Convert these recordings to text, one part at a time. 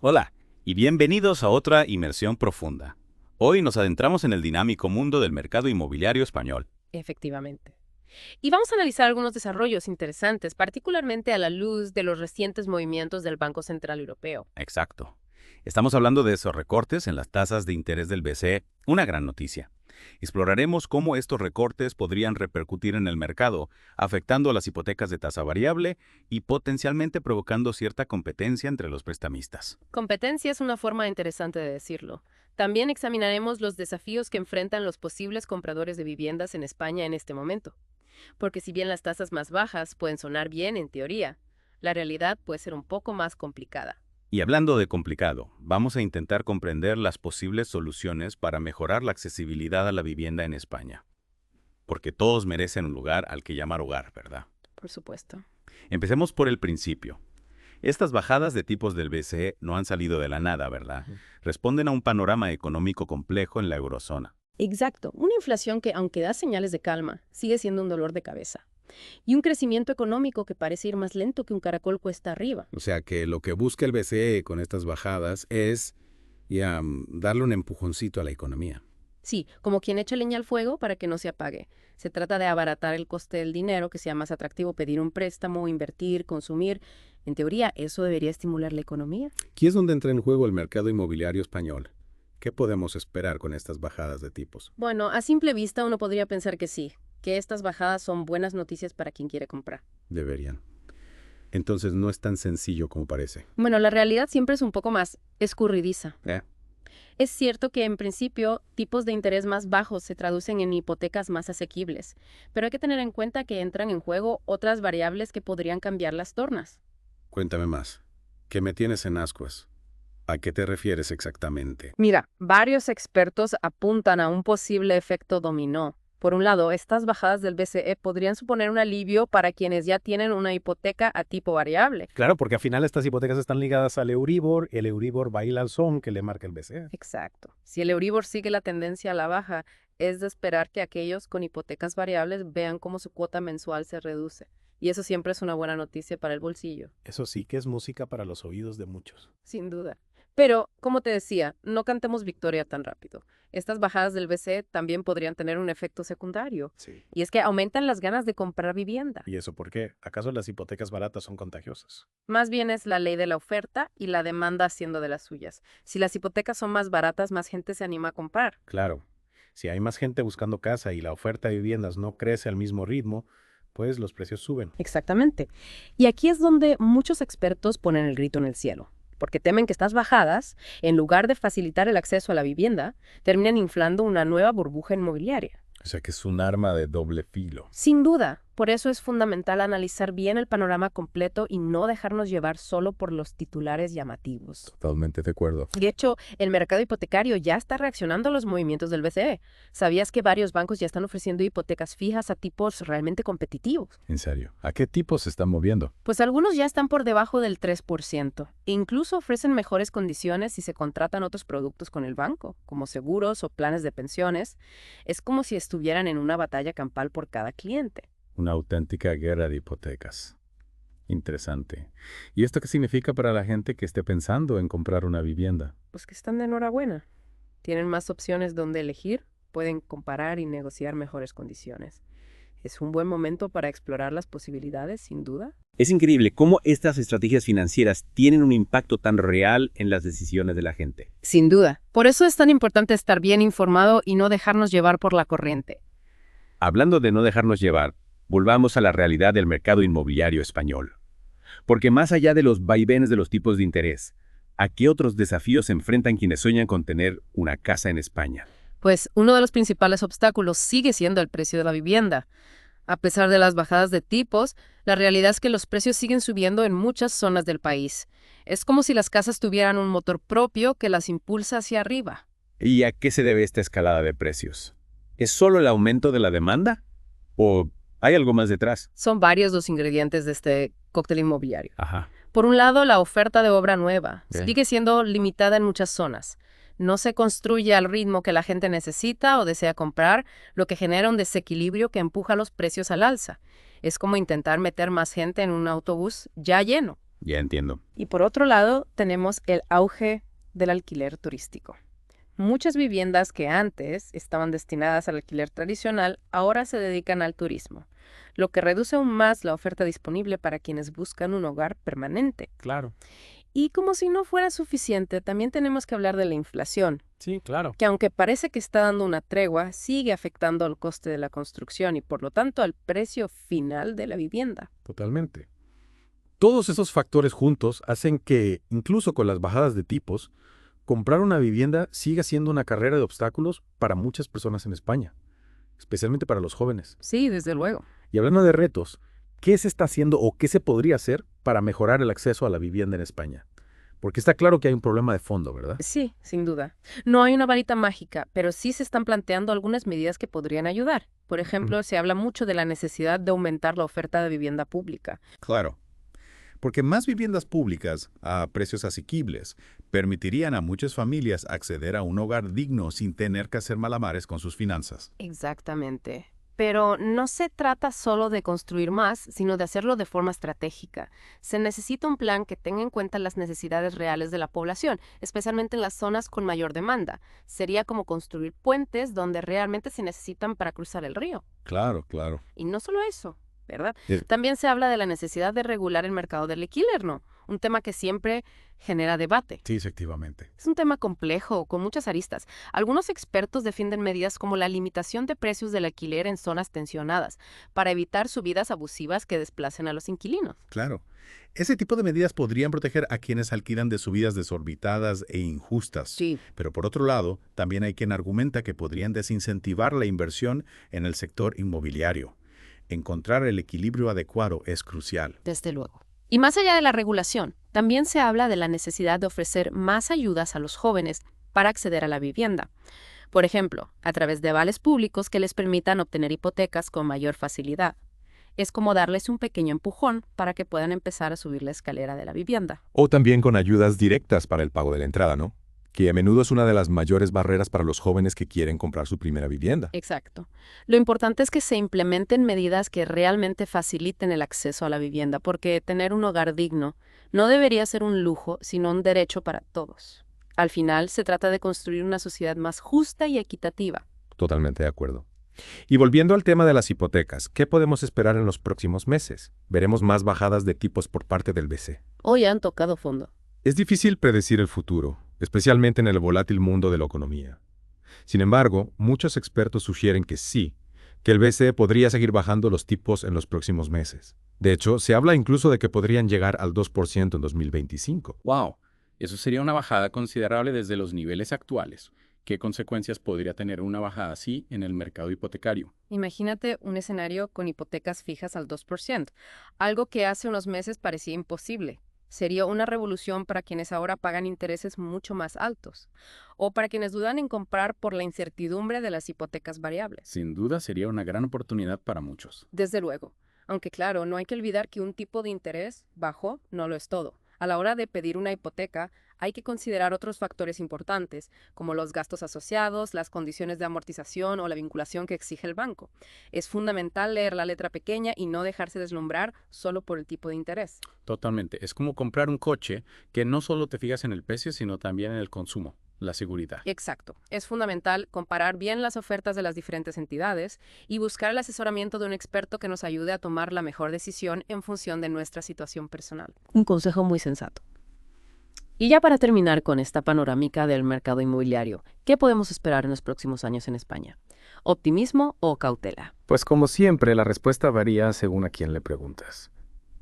Hola, y bienvenidos a otra inmersión profunda. Hoy nos adentramos en el dinámico mundo del mercado inmobiliario español. Efectivamente. Y vamos a analizar algunos desarrollos interesantes, particularmente a la luz de los recientes movimientos del Banco Central Europeo. Exacto. Estamos hablando de esos recortes en las tasas de interés del BCE, una gran noticia. Exploraremos cómo estos recortes podrían repercutir en el mercado, afectando a las hipotecas de tasa variable y potencialmente provocando cierta competencia entre los prestamistas. Competencia es una forma interesante de decirlo. También examinaremos los desafíos que enfrentan los posibles compradores de viviendas en España en este momento. Porque si bien las tasas más bajas pueden sonar bien en teoría, la realidad puede ser un poco más complicada. Y hablando de complicado, vamos a intentar comprender las posibles soluciones para mejorar la accesibilidad a la vivienda en España. Porque todos merecen un lugar al que llamar hogar, ¿verdad? Por supuesto. Empecemos por el principio. Estas bajadas de tipos del BCE no han salido de la nada, ¿verdad? Responden a un panorama económico complejo en la eurozona. Exacto. Una inflación que, aunque da señales de calma, sigue siendo un dolor de cabeza. Y un crecimiento económico que parece ir más lento que un caracol cuesta arriba. O sea que lo que busca el BCE con estas bajadas es darle un empujoncito a la economía. Sí, como quien echa leña al fuego para que no se apague. Se trata de abaratar el coste del dinero, que sea más atractivo pedir un préstamo, invertir, consumir. En teoría, eso debería estimular la economía. Aquí es donde entra en juego el mercado inmobiliario español. ¿Qué podemos esperar con estas bajadas de tipos? Bueno, a simple vista uno podría pensar que sí, que estas bajadas son buenas noticias para quien quiere comprar. Deberían. Entonces no es tan sencillo como parece. Bueno, la realidad siempre es un poco más escurridiza. ¿Eh? Es cierto que en principio tipos de interés más bajos se traducen en hipotecas más asequibles, pero hay que tener en cuenta que entran en juego otras variables que podrían cambiar las tornas. Cuéntame más. ¿Qué me tienes en ascuas? ¿A qué te refieres exactamente? Mira, varios expertos apuntan a un posible efecto dominó. Por un lado, estas bajadas del BCE podrían suponer un alivio para quienes ya tienen una hipoteca a tipo variable. Claro, porque al final estas hipotecas están ligadas al Euribor, el Euribor baila al son que le marca el BCE. Exacto. Si el Euribor sigue la tendencia a la baja, es de esperar que aquellos con hipotecas variables vean cómo su cuota mensual se reduce. Y eso siempre es una buena noticia para el bolsillo, Eso sí que es música para los oídos de muchos. sin duda. Pero, como te decía, no cantemos victoria tan rápido. Estas bajadas del BCE también podrían tener un efecto secundario, Sí. y es que aumentan las ganas de comprar vivienda. ¿Y eso por qué? ¿Acaso las hipotecas baratas son contagiosas? Más bien es la ley de la oferta y la demanda haciendo de las suyas. Si las hipotecas son más baratas, más gente se anima a comprar. Claro. Si hay más gente buscando casa y la oferta de viviendas no crece al mismo ritmo, pues los precios suben. Exactamente. Y aquí es donde muchos expertos ponen el grito en el cielo, porque temen que estas bajadas, en lugar de facilitar el acceso a la vivienda, terminen inflando una nueva burbuja inmobiliaria. O sea que es un arma de doble filo. Sin duda, por eso es fundamental analizar bien el panorama completo y no dejarnos llevar solo por los titulares llamativos. Totalmente de acuerdo. De hecho, el mercado hipotecario ya está reaccionando a los movimientos del BCE. ¿Sabías que varios bancos ya están ofreciendo hipotecas fijas a tipos realmente competitivos? En serio. ¿A qué tipos se están moviendo? Pues algunos ya están por debajo del 3%. E incluso ofrecen mejores condiciones si se contratan otros productos con el banco, como seguros o planes de pensiones. Es como si estuvieran en una batalla campal por cada cliente. Una auténtica guerra de hipotecas. Interesante. ¿Y esto qué significa para la gente que esté pensando en comprar una vivienda? Pues que están de enhorabuena. Tienen más opciones donde elegir, pueden comparar y negociar mejores condiciones. Es un buen momento para explorar las posibilidades, sin duda. Es increíble cómo estas estrategias financieras tienen un impacto tan real en las decisiones de la gente. Sin duda. Por eso es tan importante estar bien informado y no dejarnos llevar por la corriente. Hablando de no dejarnos llevar, volvamos a la realidad del mercado inmobiliario español. Porque más allá de los vaivenes de los tipos de interés, ¿a qué otros desafíos se enfrentan quienes sueñan con tener una casa en España? Pues uno de los principales obstáculos sigue siendo el precio de la vivienda. A pesar de las bajadas de tipos, la realidad es que los precios siguen subiendo en muchas zonas del país. Es como si las casas tuvieran un motor propio que las impulsa hacia arriba. ¿Y a qué se debe esta escalada de precios? ¿Es solo el aumento de la demanda? ¿O hay algo más detrás? Son varios los ingredientes de este cóctel inmobiliario. Ajá. Por un lado, la oferta de obra nueva Ok. sigue siendo limitada en muchas zonas. No se construye al ritmo que la gente necesita o desea comprar, lo que genera un desequilibrio que empuja los precios al alza. Es como intentar meter más gente en un autobús ya lleno. Ya entiendo. Y por otro lado, tenemos el auge del alquiler turístico. Muchas viviendas que antes estaban destinadas al alquiler tradicional ahora se dedican al turismo, lo que reduce aún más la oferta disponible para quienes buscan un hogar permanente. Claro. Y como si no fuera suficiente, también tenemos que hablar de la inflación, Sí, claro. que aunque parece que está dando una tregua, sigue afectando al coste de la construcción y por lo tanto al precio final de la vivienda. Totalmente. Todos esos factores juntos hacen que, incluso con las bajadas de tipos, comprar una vivienda siga siendo una carrera de obstáculos para muchas personas en España, especialmente para los jóvenes. Sí, desde luego. Y hablando de retos, ¿qué se está haciendo o qué se podría hacer para mejorar el acceso a la vivienda en España? Porque está claro que hay un problema de fondo, ¿verdad? Sí, sin duda. No hay una varita mágica, pero sí se están planteando algunas medidas que podrían ayudar. Por ejemplo, se habla mucho de la necesidad de aumentar la oferta de vivienda pública. Claro. Porque más viviendas públicas a precios asequibles permitirían a muchas familias acceder a un hogar digno sin tener que hacer malabares con sus finanzas. Exactamente. Pero no se trata solo de construir más, sino de hacerlo de forma estratégica. Se necesita un plan que tenga en cuenta las necesidades reales de la población, especialmente en las zonas con mayor demanda. Sería como construir puentes donde realmente se necesitan para cruzar el río. Claro, claro. Y no solo eso, ¿verdad? Sí. También se habla de la necesidad de regular el mercado del alquiler, ¿no? Un tema que siempre genera debate. Sí, efectivamente. Es un tema complejo, con muchas aristas. Algunos expertos defienden medidas como la limitación de precios del alquiler en zonas tensionadas, para evitar subidas abusivas que desplacen a los inquilinos. Claro. Ese tipo de medidas podrían proteger a quienes alquilan de subidas desorbitadas e injustas. Sí. Pero por otro lado, también hay quien argumenta que podrían desincentivar la inversión en el sector inmobiliario. Encontrar el equilibrio adecuado es crucial. Desde luego. Y más allá de la regulación, también se habla de la necesidad de ofrecer más ayudas a los jóvenes para acceder a la vivienda. Por ejemplo, a través de avales públicos que les permitan obtener hipotecas con mayor facilidad. Es como darles un pequeño empujón para que puedan empezar a subir la escalera de la vivienda. O también con ayudas directas para el pago de la entrada, ¿no? Que a menudo es una de las mayores barreras para los jóvenes que quieren comprar su primera vivienda. Exacto. Lo importante es que se implementen medidas que realmente faciliten el acceso a la vivienda, porque tener un hogar digno no debería ser un lujo, sino un derecho para todos. Al final, se trata de construir una sociedad más justa y equitativa. Totalmente de acuerdo. Y volviendo al tema de las hipotecas, ¿qué podemos esperar en los próximos meses? ¿Veremos más bajadas de tipos por parte del BCE? Hoy han tocado fondo. Es difícil predecir el futuro, especialmente en el volátil mundo de la economía. Sin embargo, muchos expertos sugieren que sí, que el BCE podría seguir bajando los tipos en los próximos meses. De hecho, se habla incluso de que podrían llegar al 2% en 2025. ¡Wow! Eso sería una bajada considerable desde los niveles actuales. ¿Qué consecuencias podría tener una bajada así en el mercado hipotecario? Imagínate un escenario con hipotecas fijas al 2%, algo que hace unos meses parecía imposible. Sería una revolución para quienes ahora pagan intereses mucho más altos, o para quienes dudan en comprar por la incertidumbre de las hipotecas variables. Sin duda sería una gran oportunidad para muchos. Desde luego, aunque claro, no hay que olvidar que un tipo de interés bajo no lo es todo. A la hora de pedir una hipoteca, hay que considerar otros factores importantes, como los gastos asociados, las condiciones de amortización o la vinculación que exige el banco. Es fundamental leer la letra pequeña y no dejarse deslumbrar solo por el tipo de interés. Totalmente. Es como comprar un coche que no solo te fijas en el precio, sino también en el consumo, la seguridad. Exacto. Es fundamental comparar bien las ofertas de las diferentes entidades y buscar el asesoramiento de un experto que nos ayude a tomar la mejor decisión en función de nuestra situación personal. Un consejo muy sensato. Y ya para terminar con esta panorámica del mercado inmobiliario, ¿qué podemos esperar en los próximos años en España? ¿Optimismo o cautela? Pues como siempre, la respuesta varía según a quién le preguntas.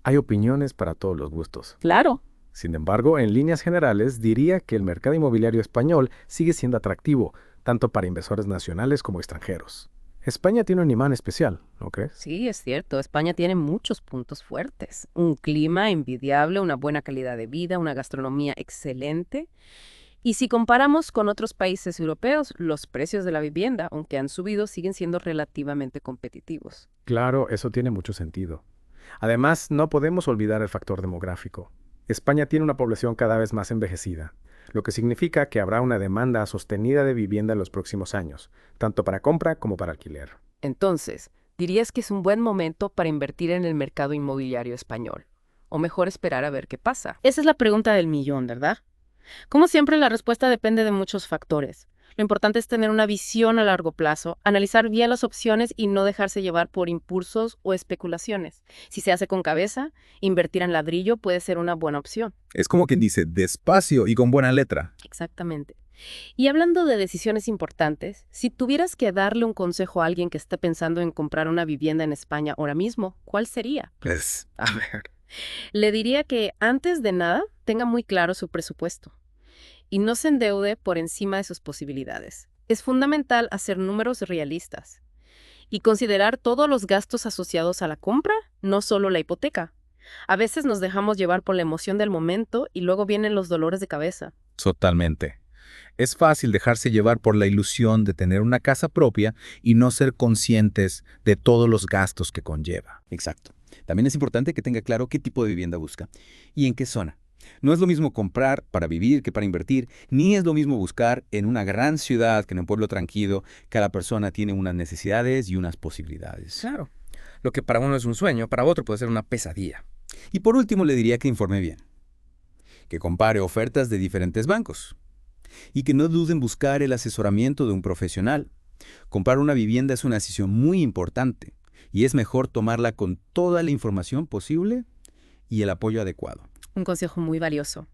Hay opiniones para todos los gustos. Claro. Sin embargo, en líneas generales, diría que el mercado inmobiliario español sigue siendo atractivo, tanto para inversores nacionales como extranjeros. España tiene un imán especial, ¿no crees? Sí, es cierto. España tiene muchos puntos fuertes. Un clima envidiable, una buena calidad de vida, una gastronomía excelente. Y si comparamos con otros países europeos, los precios de la vivienda, aunque han subido, siguen siendo relativamente competitivos. Claro, eso tiene mucho sentido. Además, no podemos olvidar el factor demográfico. España tiene una población cada vez más envejecida, lo que significa que habrá una demanda sostenida de vivienda en los próximos años, tanto para compra como para alquiler. Entonces, ¿dirías que es un buen momento para invertir en el mercado inmobiliario español? o mejor esperar a ver qué pasa? Esa es la pregunta del millón, ¿verdad? Como siempre, la respuesta depende de muchos factores. Lo importante es tener una visión a largo plazo, analizar bien las opciones y no dejarse llevar por impulsos o especulaciones. Si se hace con cabeza, invertir en ladrillo puede ser una buena opción. Es como quien dice, despacio y con buena letra. Exactamente. Y hablando de decisiones importantes, si tuvieras que darle un consejo a alguien que está pensando en comprar una vivienda en España ahora mismo, ¿cuál sería? Pues, a ver. Le diría que antes de nada tenga muy claro su presupuesto y no se endeude por encima de sus posibilidades. Es fundamental hacer números realistas y considerar todos los gastos asociados a la compra, no solo la hipoteca. A veces nos dejamos llevar por la emoción del momento y luego vienen los dolores de cabeza. Totalmente. Es fácil dejarse llevar por la ilusión de tener una casa propia y no ser conscientes de todos los gastos que conlleva. Exacto. También es importante que tenga claro qué tipo de vivienda busca y en qué zona. No es lo mismo comprar para vivir que para invertir, ni es lo mismo buscar en una gran ciudad que en un pueblo tranquilo. Cada persona tiene unas necesidades y unas posibilidades. Claro. Lo que para uno es un sueño, para otro puede ser una pesadilla. Y por último le diría que informe bien, que compare ofertas de diferentes bancos y que no dude en buscar el asesoramiento de un profesional. Comprar una vivienda es una decisión muy importante y es mejor tomarla con toda la información posible y el apoyo adecuado. Un consejo muy valioso.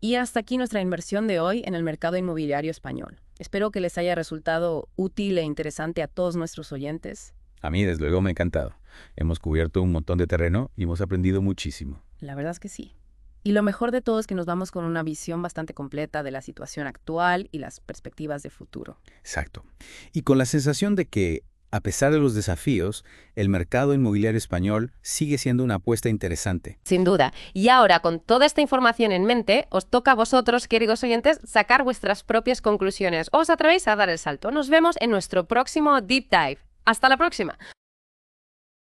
Y hasta aquí nuestra inversión de hoy en el mercado inmobiliario español. Espero que les haya resultado útil e interesante a todos nuestros oyentes. A mí, desde luego, me ha encantado. Hemos cubierto un montón de terreno y hemos aprendido muchísimo. La verdad es que sí. Y lo mejor de todo es que nos vamos con una visión bastante completa de la situación actual y las perspectivas de futuro. Exacto. Y con la sensación de que, a pesar de los desafíos, el mercado inmobiliario español sigue siendo una apuesta interesante. Sin duda. Y ahora, con toda esta información en mente, os toca a vosotros, queridos oyentes, sacar vuestras propias conclusiones. ¿Os atrevéis a dar el salto? Nos vemos en nuestro próximo Deep Dive. ¡Hasta la próxima!